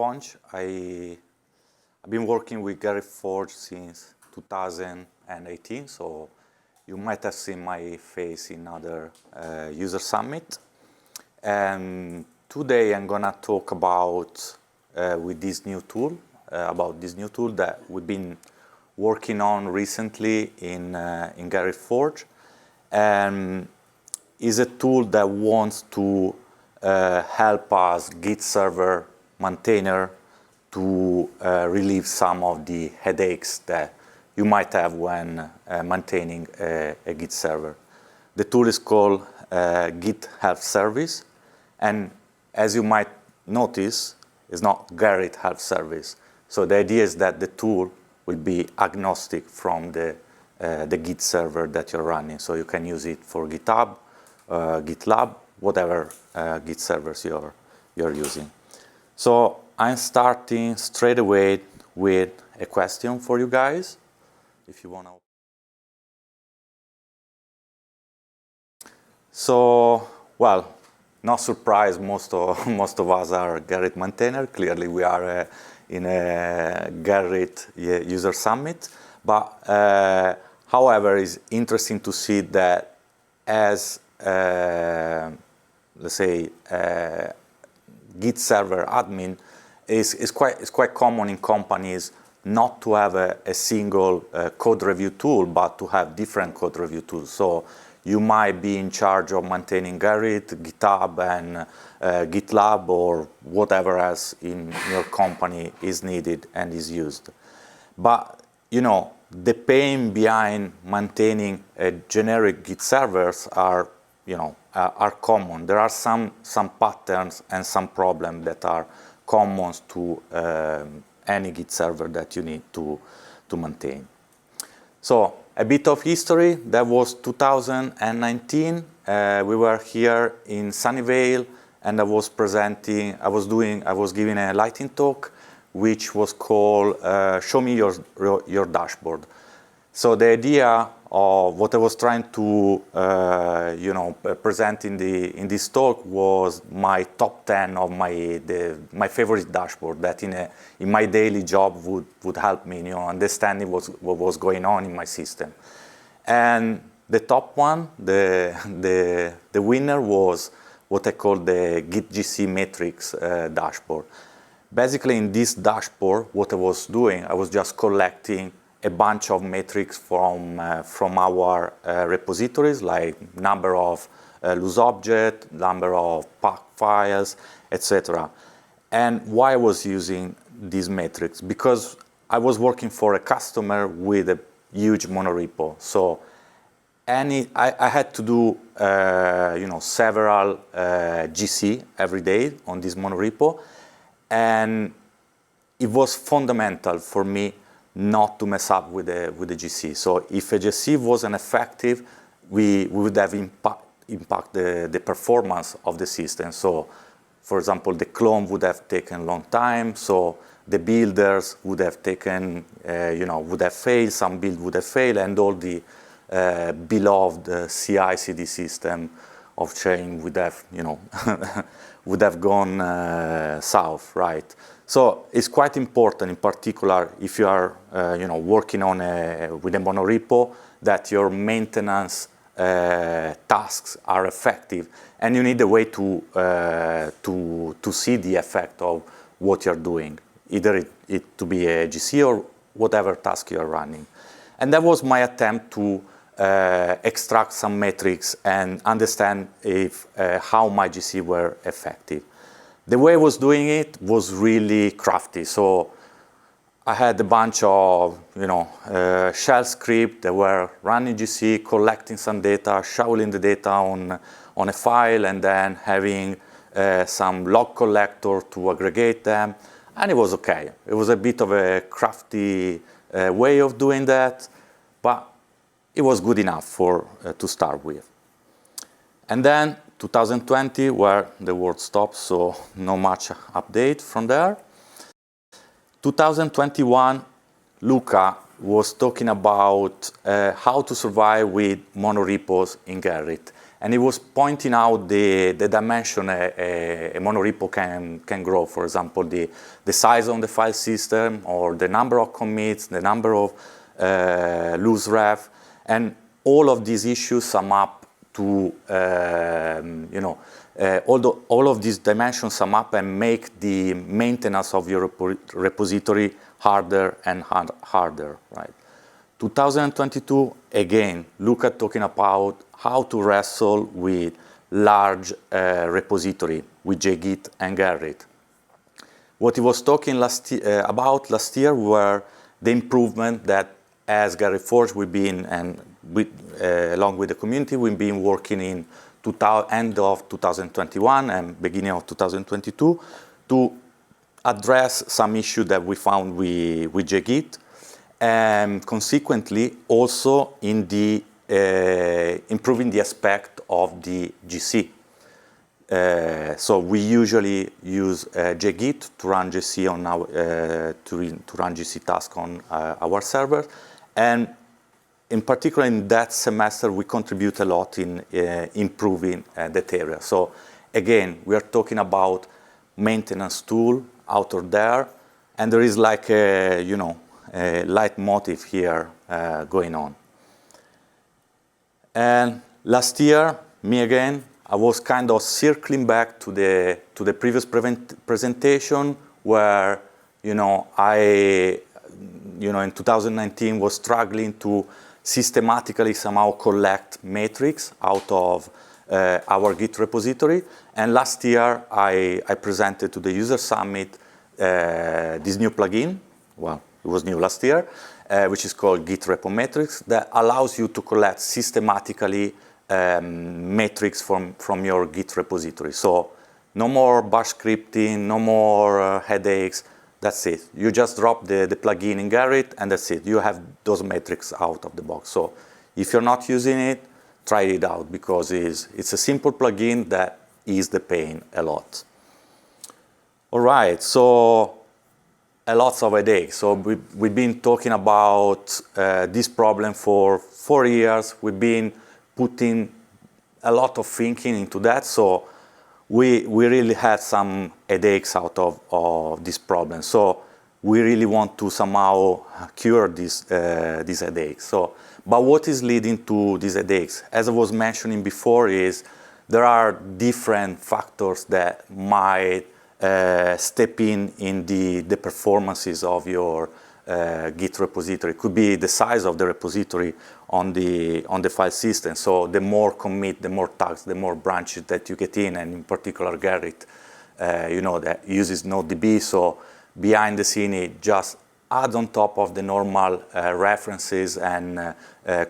Ponch. I've been working with GerritForge since 2018, so you might have seen my face in other user summit. And today I'm gonna talk about with this new tool, that we've been working on recently in GerritForge, and is a tool that wants to help us Git server maintainer to relieve some of the headaches that you might have when maintaining a Git server. The tool is called Git Health Service, and as you might notice, it's not Gerrit Health Service. So the idea is that the tool will be agnostic from the Git server that you're running. So you can use it for GitHub, GitLab, whatever Git servers you're using. So I'm starting straight away with a question for you guys, if you want to. So, well, no surprise, most of us are Gerrit maintainer. Clearly, we are in a Gerrit user summit. But, however, it's interesting to see that as let's say, Git server admin is quite common in companies not to have a single code review tool, but to have different code review tools. So you might be in charge of maintaining Gerrit, GitHub, and GitLab, or whatever else in your company is needed and is used. But, you know, the pain behind maintaining a generic Git servers are common. There are some patterns and some problems that are common to any Git server that you need to maintain. So a bit of history. That was 2019. We were here in Sunnyvale, and I was giving a lightning talk, which was called "Show me your dashboard." So the idea of what I was trying to present in this talk was my top 10 of my favorite dashboard that in my daily job would help me understanding what was going on in my system. And the top one, the winner, was what I call the Git GC metrics dashboard. Basically, in this dashboard, what I was doing, I was just collecting a bunch of metrics from our repositories, like number of loose object, number of pack files, etc. And why I was using these metrics? Because I was working for a customer with a huge monorepo. So I had to do several GC every day on this monorepo, and it was fundamental for me not to mess up with the GC. So if a GC wasn't effective, we would have impact the performance of the system. So, for example, the clone would have taken a long time. So the builders would have taken, would have failed. Some build would have failed, and all the beloved CI/CD system of chain would have, would have gone south, right? So it's quite important, in particular, if you are, working on with a monorepo, that your maintenance tasks are effective, and you need a way to see the effect of what you're doing, either it to be a GC or whatever task you're running. And that was my attempt to extract some metrics and understand how my GC were effective. The way I was doing it was really crafty. So I had a bunch of, shell scripts that were running GC, collecting some data, shoveling the data on a file, and then having some log collector to aggregate them. And it was okay. It was a bit of a crafty way of doing that, but it was good enough to start with. And then 2020, where the world stopped, so no much update from there. 2021, Luca was talking about how to survive with monorepos in Gerrit. And it was pointing out the dimension a monorepo can grow. For example, the size of the file system, or the number of commits, the number of loose ref, and all of these issues sum up to, all of these dimensions sum up and make the maintenance of your repository harder and harder, right? 2022, again, look at talking about how to wrestle with large repository with JGit and Gerrit. What he was talking about last year were the improvement that as GerritForge we've been, and along with the community, we've been working in end of 2021 and beginning of 2022 to address some issue that we found with JGit, and consequently also in the improving the aspect of the GC. So we usually use JGit to run GC on our to run GC task on our server, and in particular in that semester we contribute a lot in improving that area. So again, we are talking about maintenance tool out there, and there is like a a leitmotif here going on. And last year, me again, I was kind of circling back to the previous presentation where I in 2019 was struggling to systematically somehow collect metrics out of our Git repository. And last year I presented to the user summit this new plugin. Well, it was new last year, which is called Git Repo Metrics, that allows you to collect systematically metrics from your Git repository. So no more bash scripting, no more headaches. That's it. You just drop the plugin in Gerrit, and that's it. You have those metrics out of the box. So if you're not using it, try it out, because it's a simple plugin that eases the pain a lot. All right, so a lot of headaches. So we've been talking about this problem for 4 years. We've been putting a lot of thinking into that. So we really had some headaches out of this problem. So we really want to somehow cure these headaches. So, but what is leading to these headaches? As I was mentioning before, is there are different factors that might step in the performances of your Git repository. It could be the size of the repository on the file system. So the more commit, the more tags, the more branches that you get in, and in particular Gerrit, that uses NodeDB. So behind the scene, it just adds on top of the normal references and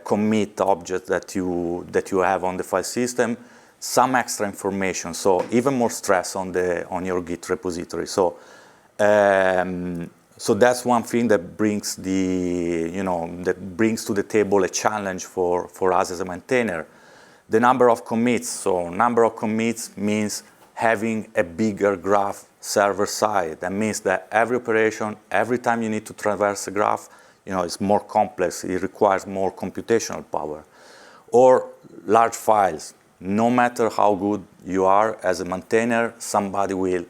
commit objects that you have on the file system, some extra information. So even more stress on your Git repository. So so that's one thing that brings to the table a challenge for us as a maintainer. The number of commits. So number of commits means having a bigger graph server side. That means that every operation, every time you need to traverse a graph, it's more complex. It requires more computational power. Or large files. No matter how good you are as a maintainer, somebody will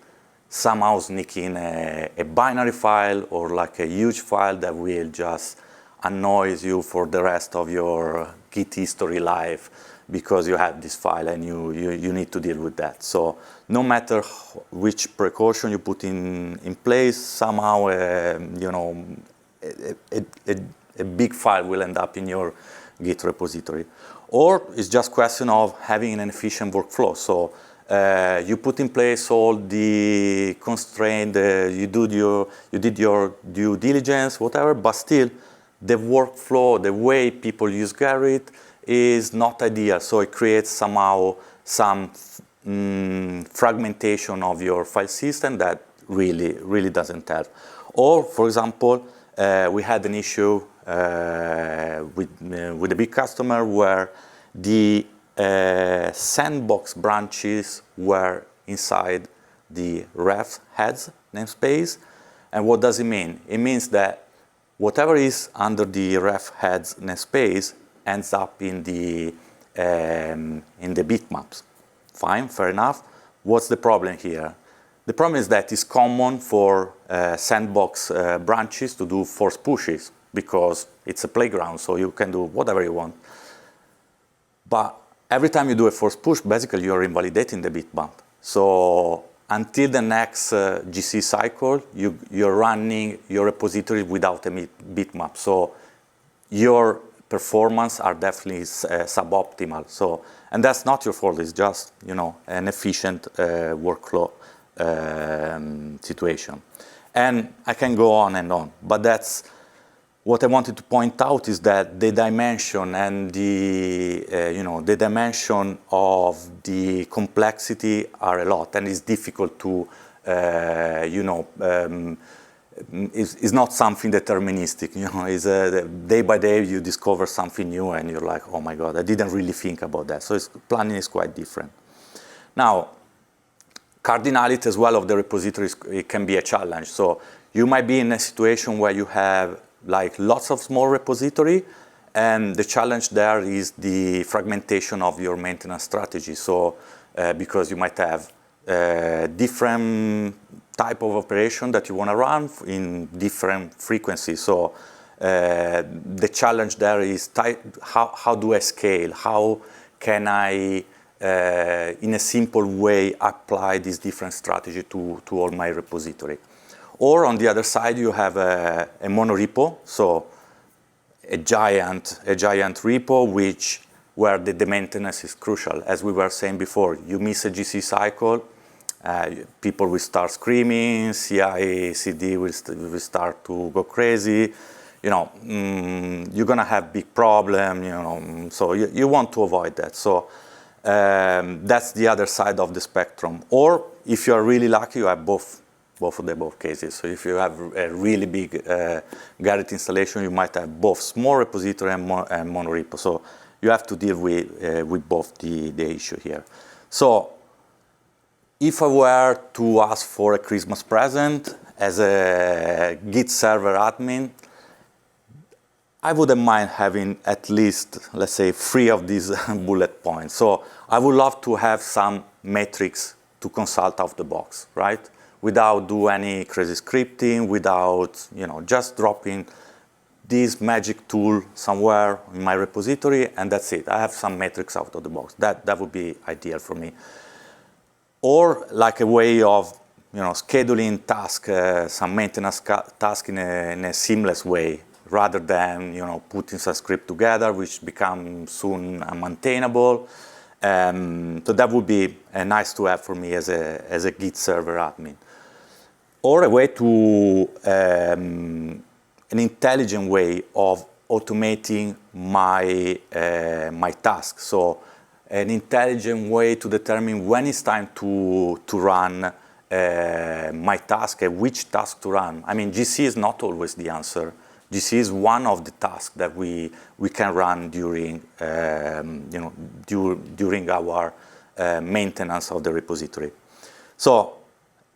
somehow sneak in a binary file or like a huge file that will just annoy you for the rest of your Git history life, because you have this file and you need to deal with that. So no matter which precaution you put in place, somehow a big file will end up in your Git repository. Or it's just a question of having an efficient workflow. So you put in place all the constraints, you did your due diligence, whatever, but still the workflow, the way people use Gerrit is not ideal. So it creates somehow some fragmentation of your file system that really doesn't help. Or, for example, we had an issue with a big customer where the sandbox branches were inside the ref heads namespace. And what does it mean? It means that whatever is under the ref heads namespace ends up in the bitmaps. Fine, fair enough. What's the problem here? The problem is that it's common for sandbox branches to do force pushes because it's a playground, so you can do whatever you want. But every time you do a force push, basically you're invalidating the bitmap. So until the next GC cycle, you're running your repository without a bitmap. So your performance are definitely suboptimal. So, and that's not your fault. It's just an efficient workflow situation. And I can go on and on, but that's what I wanted to point out is that the dimension and the dimension of the complexity are a lot, and it's difficult to is not something deterministic. It's day by day you discover something new and you're like, oh my God, I didn't really think about that. So planning is quite different. Now, cardinality as well of the repositories, it can be a challenge. So you might be in a situation where you have like lots of small repository, and the challenge there is the fragmentation of your maintenance strategy. So because you might have different type of operation that you want to run in different frequencies. So the challenge there is how do I scale? How can I, in a simple way, apply this different strategy to all my repository? Or on the other side, you have a monorepo, so a giant repo where the maintenance is crucial. As we were saying before, you miss a GC cycle, people will start screaming, CI, CD will start to go crazy. You're gonna have big problem. So you want to avoid that. So that's the other side of the spectrum. Or if you are really lucky, you have both of the above cases. So if you have a really big Gerrit installation, you might have both small repository and monorepo. So you have to deal with both the issue here. So if I were to ask for a Christmas present as a Git server admin, I wouldn't mind having at least, let's say, 3 of these bullet points. So I would love to have some metrics to consult out the box, right? Without do any crazy scripting, without, just dropping this magic tool somewhere in my repository, and that's it. I have some metrics out of the box. That would be ideal for me. Or like a way of, scheduling task, some maintenance task in a seamless way, rather than, putting some script together, which become soon unmaintainable. So that would be nice to have for me as a Git server admin. Or a way to, an intelligent way of automating my task. So an intelligent way to determine when it's time to run my task and which task to run. I mean, GC is not always the answer. GC is one of the tasks that we can run during, during our maintenance of the repository. So,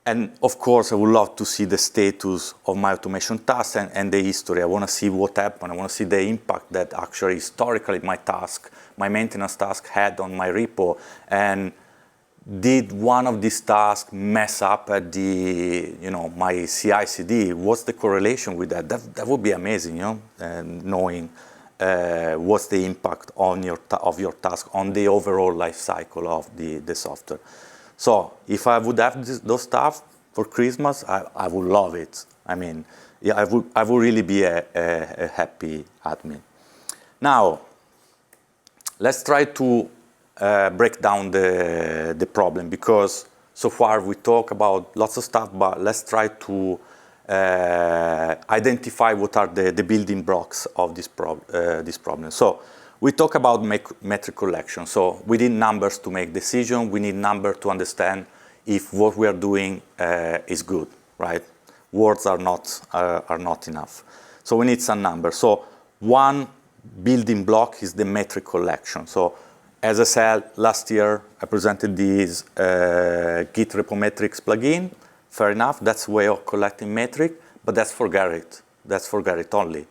and of course, I would love to see the status of my automation tasks and the history. I want to see what happened. I want to see the impact that actually historically my maintenance task had on my repo. And did one of these tasks mess up at the, my CI/CD? What's the correlation with that? That would be amazing, knowing what's the impact on of your task on the overall life cycle of the software. So if I would have those stuff for Christmas, I would love it. I mean, yeah, I would really be a happy admin. Now, let's try to break down the problem, because so far we talk about lots of stuff, but let's try to identify what are the building blocks of this problem. So we talk about metric collection. So we need numbers to make decisions. We need numbers to understand if what we are doing is good, right? Words are not enough. So we need some numbers. So one building block is the metric collection. So as I said, last year I presented this Git Repo Metrics plugin. Fair enough, that's a way of collecting metric, but that's for Gerrit. That's for Gerrit only.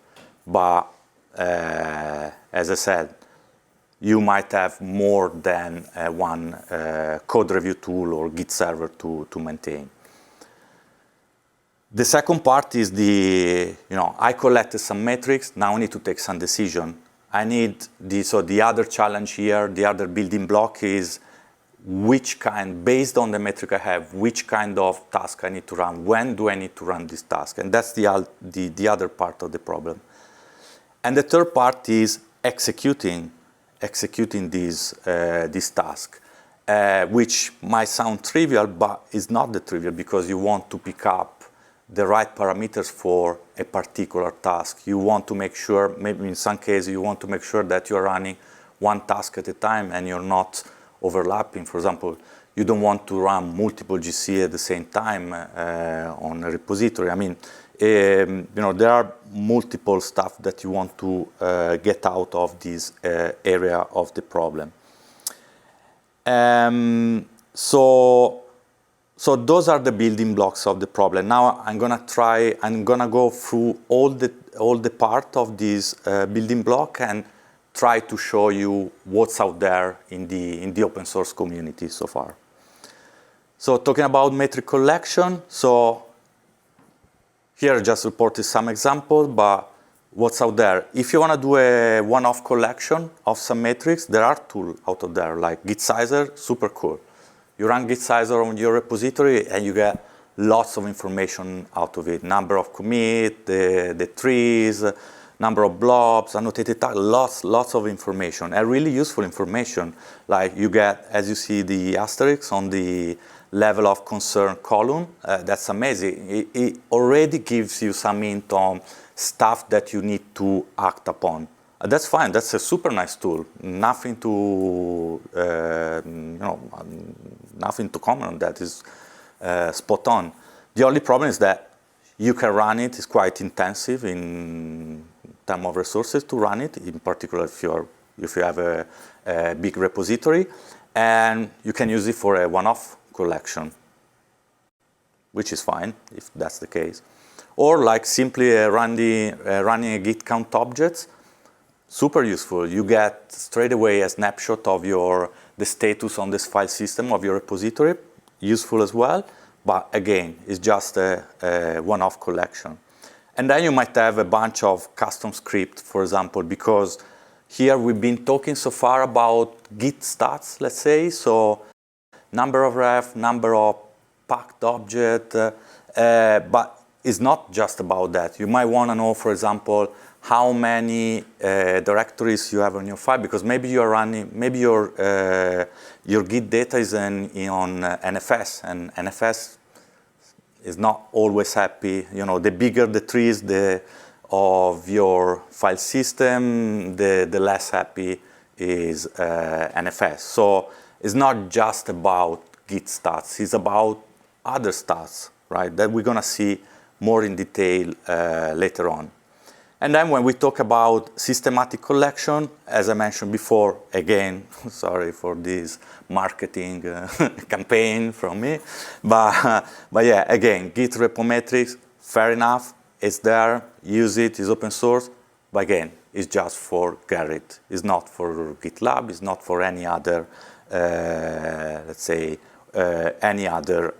But as I said, you might have more than one code review tool or Git server to maintain. The second part is I collected some metrics, now I need to take some decision. So the other challenge here, the other building block is based on the metric I have, which kind of task I need to run, when do I need to run this task? And that's the other part of the problem. And the third part is executing this task, which might sound trivial, but is not the trivial, because you want to pick up the right parameters for a particular task. You want to make sure, maybe in some cases, you want to make sure that you're running one task at a time and you're not overlapping. For example, you don't want to run multiple GC at the same time on a repository. I mean, there are multiple stuff that you want to get out of this area of the problem. So those are the building blocks of the problem. Now I'm gonna go through all the part of this building block and try to show you what's out there in the open source community so far. So talking about metric collection, so here I just reported some examples, but what's out there? If you want to do a one-off collection of some metrics, there are tools out of there, like Git Sizer, super cool. You run Git Sizer on your repository and you get lots of information out of it. Number of commit, the trees, number of blobs, annotated tags, lots of information, and really useful information. Like you get, as you see, the asterisks on the level of concern column. That's amazing. It already gives you some hint on stuff that you need to act upon. That's fine. That's a super nice tool. Nothing to nothing to comment on that. Is spot on. The only problem is that you can run it. It's quite intensive in terms of resources to run it. In particular, if you have a big repository, and you can use it for a one-off collection, which is fine if that's the case. Or like simply running a git count objects, super useful. You get straight away a snapshot of the status on this file system of your repository, useful as well, but again, it's just a one-off collection. And then you might have a bunch of custom script, for example, because here we've been talking so far about Git stats, let's say, so number of ref, number of packed object, but it's not just about that. You might want to know, for example, how many directories you have on your file, because maybe you're running, maybe your Git data is on NFS, and NFS is not always happy. The bigger the trees of your file system, the less happy is NFS. So it's not just about Git stats, it's about other stats, right, that we're gonna see more in detail later on. And then when we talk about systematic collection, as I mentioned before, again, sorry for this marketing campaign from me, but yeah, again, Git repo metrics, fair enough, it's there, use it, it's open source, but again, it's just for Gerrit. It's not for GitLab, it's not for any other, let's say, any other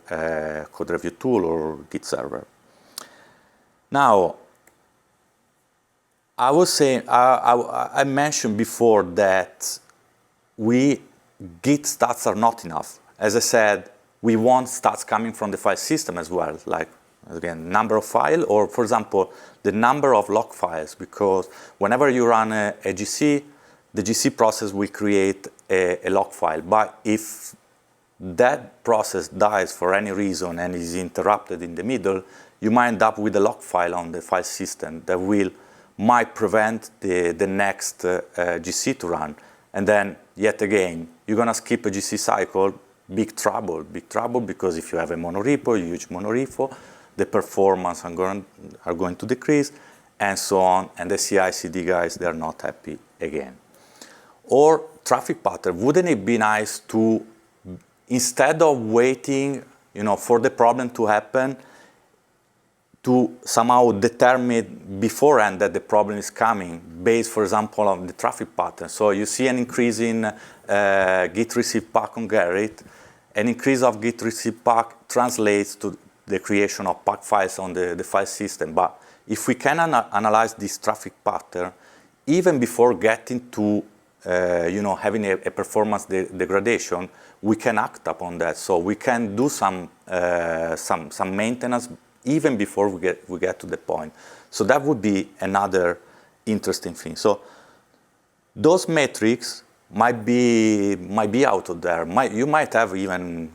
code review tool or Git server. Now, I was saying, I mentioned before that Git stats are not enough. As I said, we want stats coming from the file system as well, like, again, number of file, or for example, the number of log files, because whenever you run a GC, the GC process will create a log file. But if that process dies for any reason and is interrupted in the middle, you might end up with a log file on the file system that might prevent the next GC to run. And then, yet again, you're going to skip a GC cycle, big trouble, because if you have a monorepo, you use monorepo, the performance are going to decrease, and so on, and the CI/CD guys, they're not happy again. Or traffic pattern. Wouldn't it be nice to, instead of waiting for the problem to happen, to somehow determine beforehand that the problem is coming, based, for example, on the traffic pattern. So you see an increase in Git receive pack on Gerrit. An increase of Git receive pack translates to the creation of pack files on the file system. But if we can analyze this traffic pattern, even before getting to having a performance degradation, we can act upon that. So we can do some maintenance even before we get to the point. So that would be another interesting thing. So those metrics might be out of there. You might have even,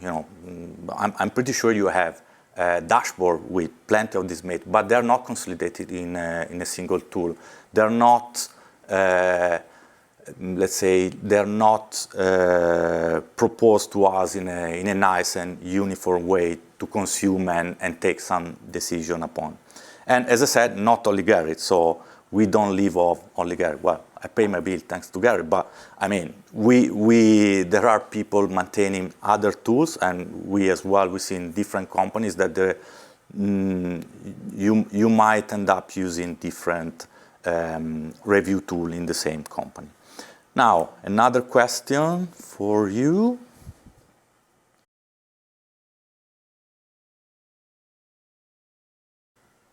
I'm pretty sure you have a dashboard with plenty of these metrics, but they're not consolidated in a single tool. They're not, let's say, they're not proposed to us in a nice and uniform way to consume and take some decision upon. And as I said, not only Gerrit, so we don't live off only Gerrit. Well, I pay my bill thanks to Gerrit, but I mean, there are people maintaining other tools, and we as well, we see in different companies that you might end up using different review tool in the same company. Now, another question for you.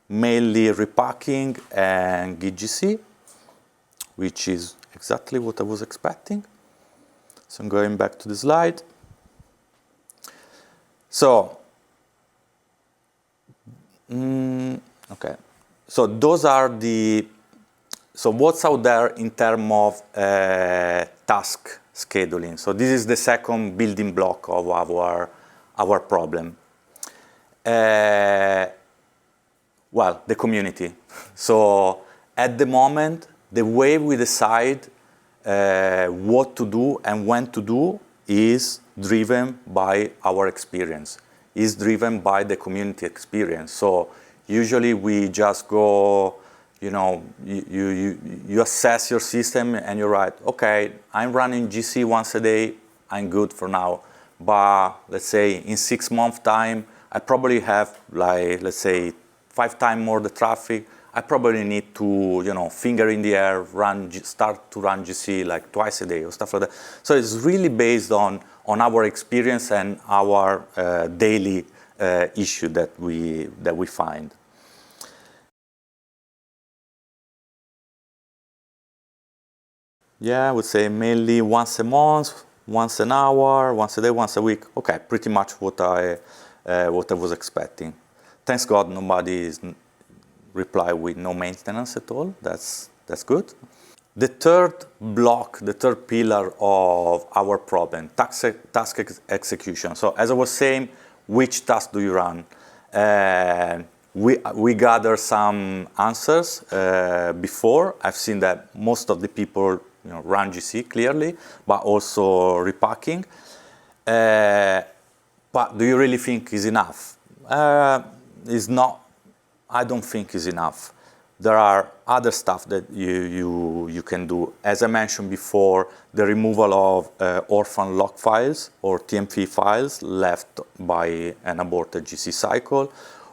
Mainly repacking and GHS, which is exactly what I was expecting. So I'm going back to the slide. So, okay. So those are so what's out there in terms of task scheduling. So this is the second building block of our problem. Well, the community. So at the moment, the way we decide what to do and when to do is driven by our experience, is driven by the community experience. So usually we just go, you assess your system and you're right, okay, I'm running GC once a day, I'm good for now. But let's say in 6 months time, I probably have let's say 5 times more the traffic. I probably need to, finger in the air, start to run GC like twice a day or stuff like that. So it's really based on our experience and our daily issue that we find. Yeah, I would say mainly once a month, once an hour, once a day, once a week. Okay, pretty much what I was expecting. Thanks God, nobody reply with no maintenance at all. That's good. The third block, the third pillar of our problem, task execution. So as I was saying, which task do you run? We gather some answers before. I've seen that most of the people run GC clearly, but also repacking. But do you really think is enough? Is not. I don't think is enough. There are other stuff that you can do. As I mentioned before, the removal of orphan log files or TMP files left by an aborted GC cycle,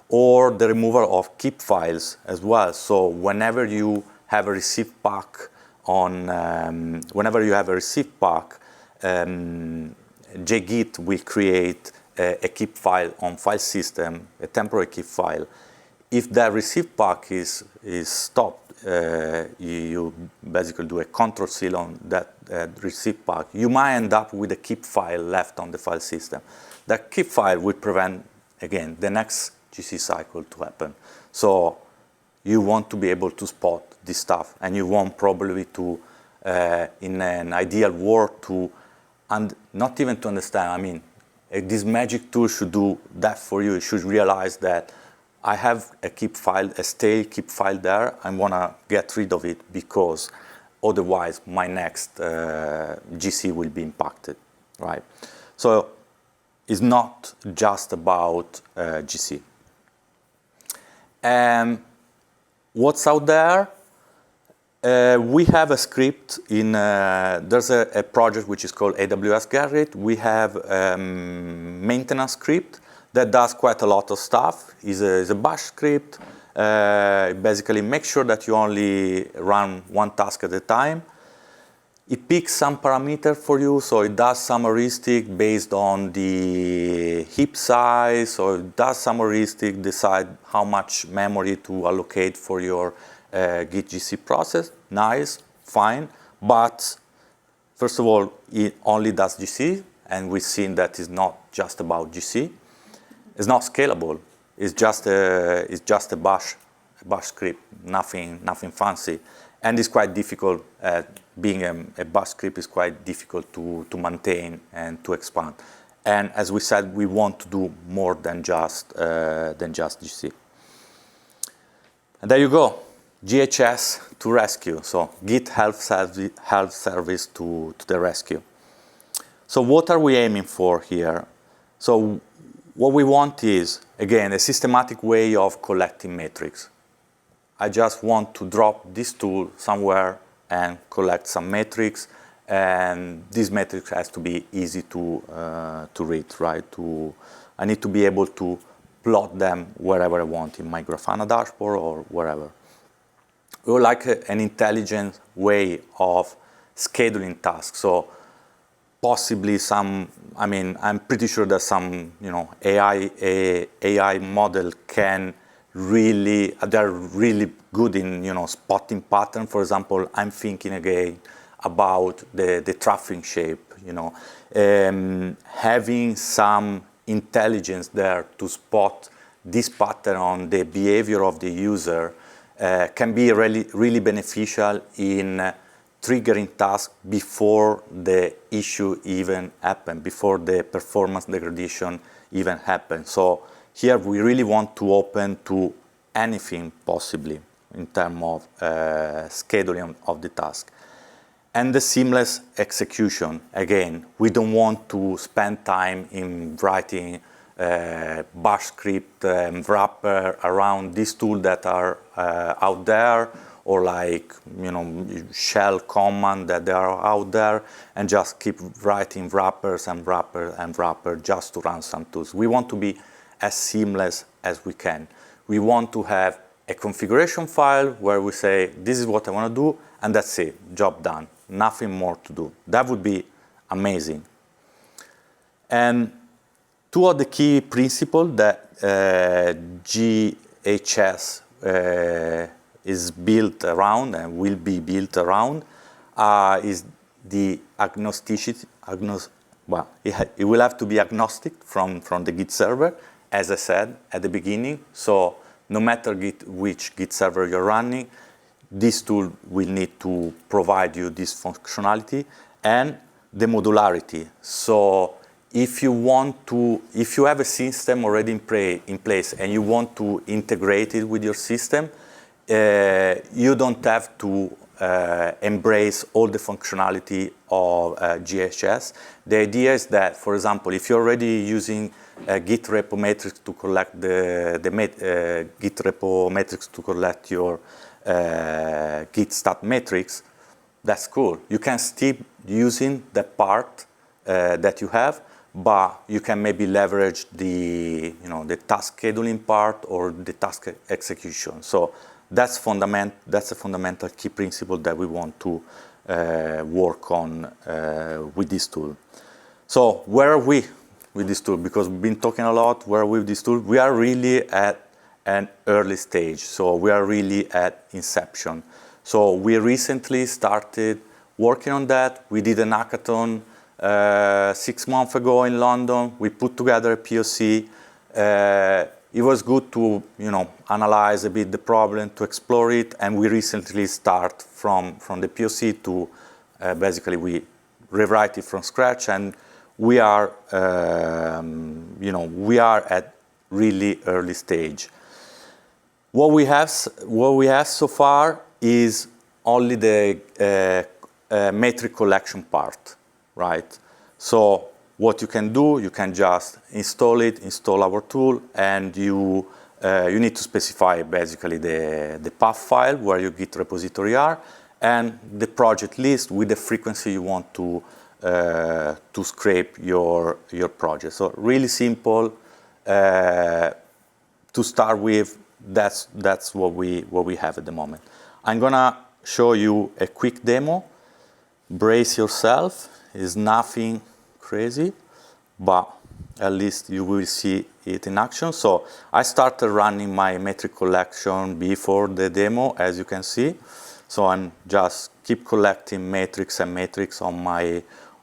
or the removal of keep files as well. So whenever you have a receive pack JGit will create a keep file on file system, a temporary keep file. If that receive pack is stopped, you basically do a control seal on that receive pack. You might end up with a keep file left on the file system. That keep file will prevent, again, the next GC cycle to happen. So you want to be able to spot this stuff, and you want probably to, in an ideal world, and not even to understand. I mean, this magic tool should do that for you. You should realize that I have a keep file, a stale keep file there. I want to get rid of it because otherwise my next GC will be impacted, right? So it's not just about GC. What's out there? We have a script there's a project which is called AWS Gerrit. We have maintenance script that does quite a lot of stuff. Is a bash script. It basically makes sure that you only run one task at a time. It picks some parameter for you, so it does some heuristic based on the heap size, or it does some heuristic, decide how much memory to allocate for your Git GC process. Nice, fine, but first of all, it only does GC, and we've seen that it's not just about GC. It's not scalable. It's just a bash script, nothing fancy, and it's quite difficult. Being a bash script is quite difficult to maintain and to expand. And as we said, we want to do more than just GC. And there you go, GHS to rescue. So Git Health Service to the rescue. So what are we aiming for here? So what we want is, again, a systematic way of collecting metrics. I just want to drop this tool somewhere and collect some metrics, and these metrics has to be easy to read, right? I need to be able to plot them wherever I want, in my Grafana dashboard or wherever. We would like an intelligent way of scheduling tasks. So possibly I'm pretty sure that some, AI model can they're really good in, spotting pattern. For example, I'm thinking again about the traffic shape, having some intelligence there to spot this pattern on the behavior of the user can be really beneficial in triggering tasks before the issue even happens, before the performance degradation even happens. So here we really want to open to anything possibly in terms of scheduling of the task. And the seamless execution. Again, we don't want to spend time in writing bash script wrapper around these tools that are out there, or like shell command that they are out there, and just keep writing wrappers and wrappers and wrappers just to run some tools. We want to be as seamless as we can. We want to have a configuration file where we say, this is what I want to do, and that's it, job done, nothing more to do. That would be amazing. And two of the key principles that GHS is built around and will be built around is the agnosticity. It will have to be agnostic from the Git server, as I said at the beginning. So no matter which Git server you're running, this tool will need to provide you this functionality, and the modularity. So if you have a system already in place and you want to integrate it with your system, you don't have to embrace all the functionality of GHS. The idea is that, for example, if you're already using Git repo metrics to collect Git repo metrics to collect your Git stat metrics, that's cool. You can still using the part that you have, but you can maybe leverage the task scheduling part or the task execution. So that's a fundamental key principle that we want to work on with this tool. So where are we with this tool? Because we've been talking a lot. Where are we with this tool? We are really at an early stage. So we are really at inception. So we recently started working on that. We did an hackathon 6 months ago in London. We put together a POC. It was good to analyze a bit the problem, to explore it, and we recently start from the POC to basically we rewrite it from scratch, and we are at really early stage. What we have so far is only the metric collection part, right? So what you can do, you can just install our tool, and you need to specify basically the path file where your Git repository are, and the project list with the frequency you want to scrape your project. So really simple, to start with, that's what we have at the moment. I'm gonna show you a quick demo. Brace yourself. It's nothing crazy, but at least you will see it in action. So I started running my metric collection before the demo, as you can see. So I'm just keep collecting metrics and metrics on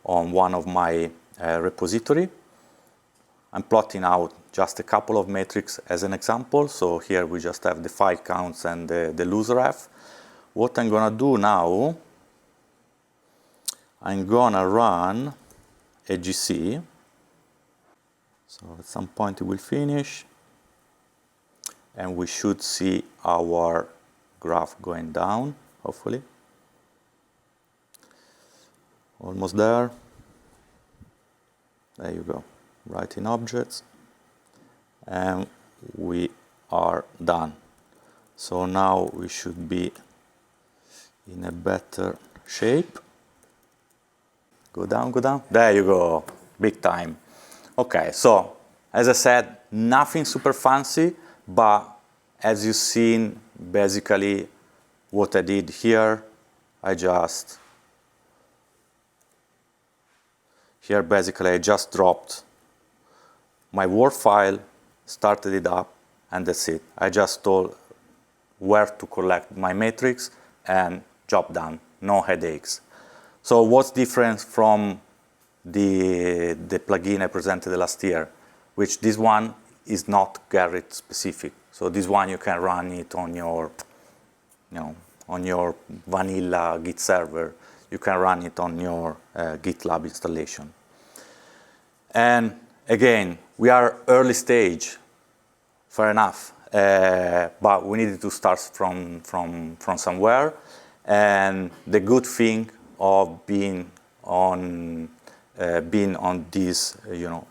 one of my repository. I'm plotting out just a couple of metrics as an example. So here we just have the file counts and the loose ref. What I'm gonna do now, I'm gonna run a GC. So at some point it will finish, and we should see our graph going down, hopefully. Almost there. There you go. Writing objects. And we are done. So now we should be in a better shape. Go down, go down. There you go. Big time. Okay, so as I said, nothing super fancy, but as you've seen, basically what I did here, here basically I just dropped my Word file, started it up, and that's it. I just told where to collect my metrics and job done, no headaches. So what's different from the plugin I presented last year, which this one is not Gerrit specific. So this one you can run it on your, on your vanilla Git server. You can run it on your GitLab installation. And again, we are early stage, fair enough, but we needed to start from somewhere. And the good thing of being on this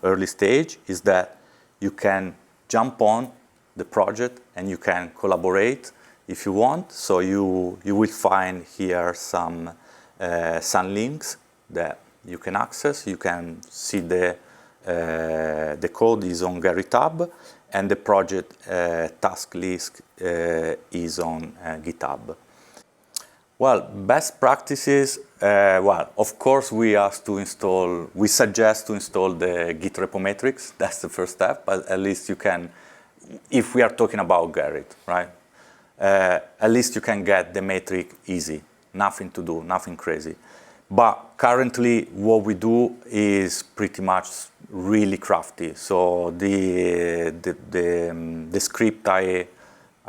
early stage is that you can jump on the project and you can collaborate if you want. So you will find here some links that you can access. You can see the code is on GerritHub, and the project task list is on GitHub. Well, best practices, well, of course we suggest to install the Git repo metrics. That's the first step, but at least you can, if we are talking about Gerrit, right? At least you can get the metric easy, nothing to do, nothing crazy. But currently what we do is pretty much really crafty. So the script I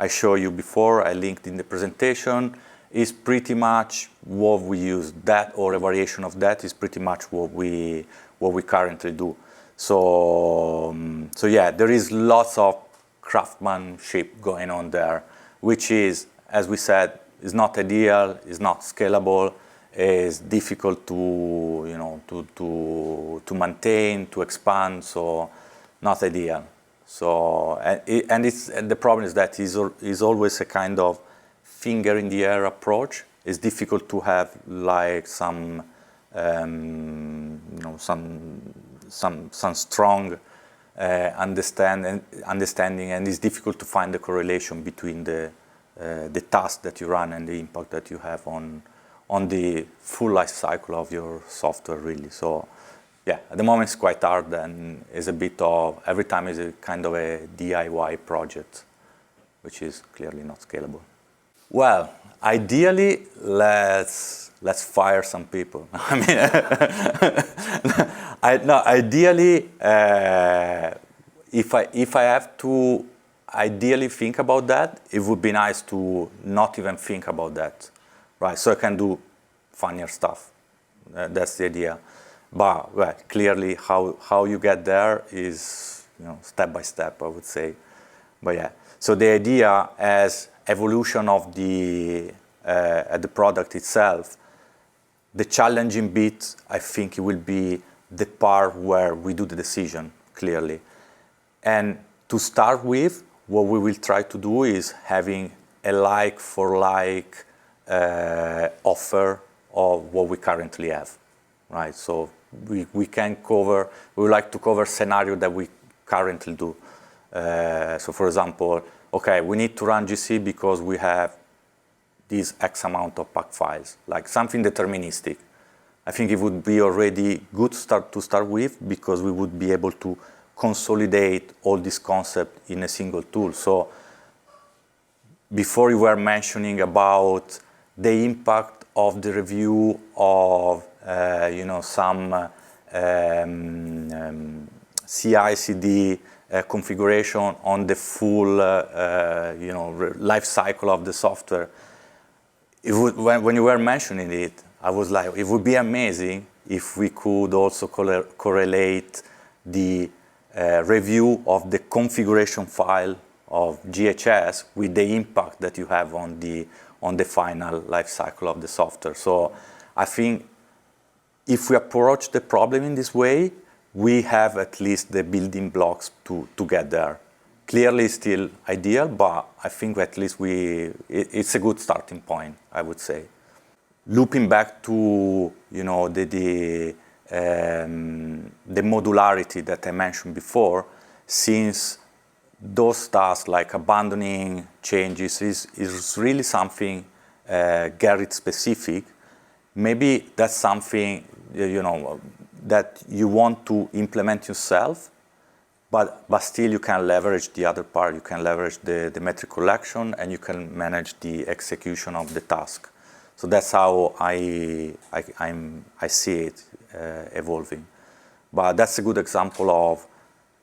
showed you before, I linked in the presentation, is pretty much what we use. That or a variation of that is pretty much what we currently do. So yeah, there is lots of craftsmanship going on there, which is, as we said, is not ideal, is not scalable, is difficult to to maintain, to expand, so not ideal. So and the problem is that is always a kind of finger in the air approach. It's difficult to have like some some strong understanding, and it's difficult to find the correlation between the task that you run and the impact that you have on the full life cycle of your software, really. So yeah, at the moment it's quite hard, and it's a bit of, every time is a kind of a DIY project, which is clearly not scalable. Well, ideally, let's fire some people. I mean, ideally, if I have to ideally think about that, it would be nice to not even think about that, right? So I can do funnier stuff. That's the idea. But well, clearly, how you get there is step by step, I would say. But yeah, so the idea as evolution of the product itself, the challenging bit, I think it will be the part where we do the decision, clearly. And to start with, what we will try to do is having a like-for-like offer of what we currently have, right? So we would like to cover scenario that we currently do. So for example, okay, we need to run GC because we have this X amount of pack files, like something deterministic. I think it would be already good to start with, because we would be able to consolidate all this concept in a single tool. So before you were mentioning about the impact of the review of some CI/CD configuration on the full life cycle of the software. When you were mentioning it, I was like, it would be amazing if we could also correlate the review of the configuration file of GHS with the impact that you have on the final life cycle of the software. So I think if we approach the problem in this way, we have at least the building blocks to get there. Clearly still ideal, but I think at least it's a good starting point, I would say. Looping back to the modularity that I mentioned before, since those tasks like abandoning changes is really something Gerrit specific, maybe that's something that you want to implement yourself, but still you can leverage the other part. You can leverage the metric collection, and you can manage the execution of the task. So that's how I see it evolving. But that's a good example of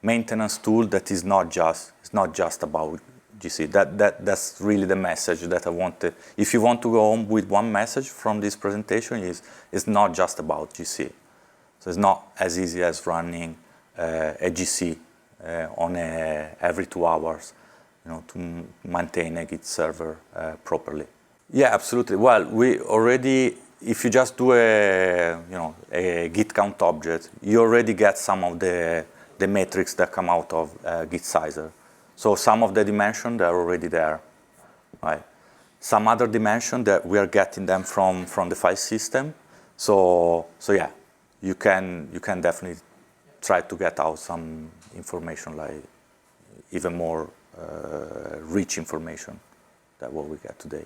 maintenance tool that is not just about GC. That's really the message that I wanted. If you want to go home with one message from this presentation, it's not just about GC. So it's not as easy as running a GC on every 2 hours, to maintain a Git server properly. Yeah, absolutely. Well, we already, if you just do a Git count object, you already get some of the metrics that come out of Git sizer. So some of the dimensions, they're already there, right? Some other dimension that we are getting them from the file system. So yeah, you can definitely try to get out some information, like even more rich information than what we get today.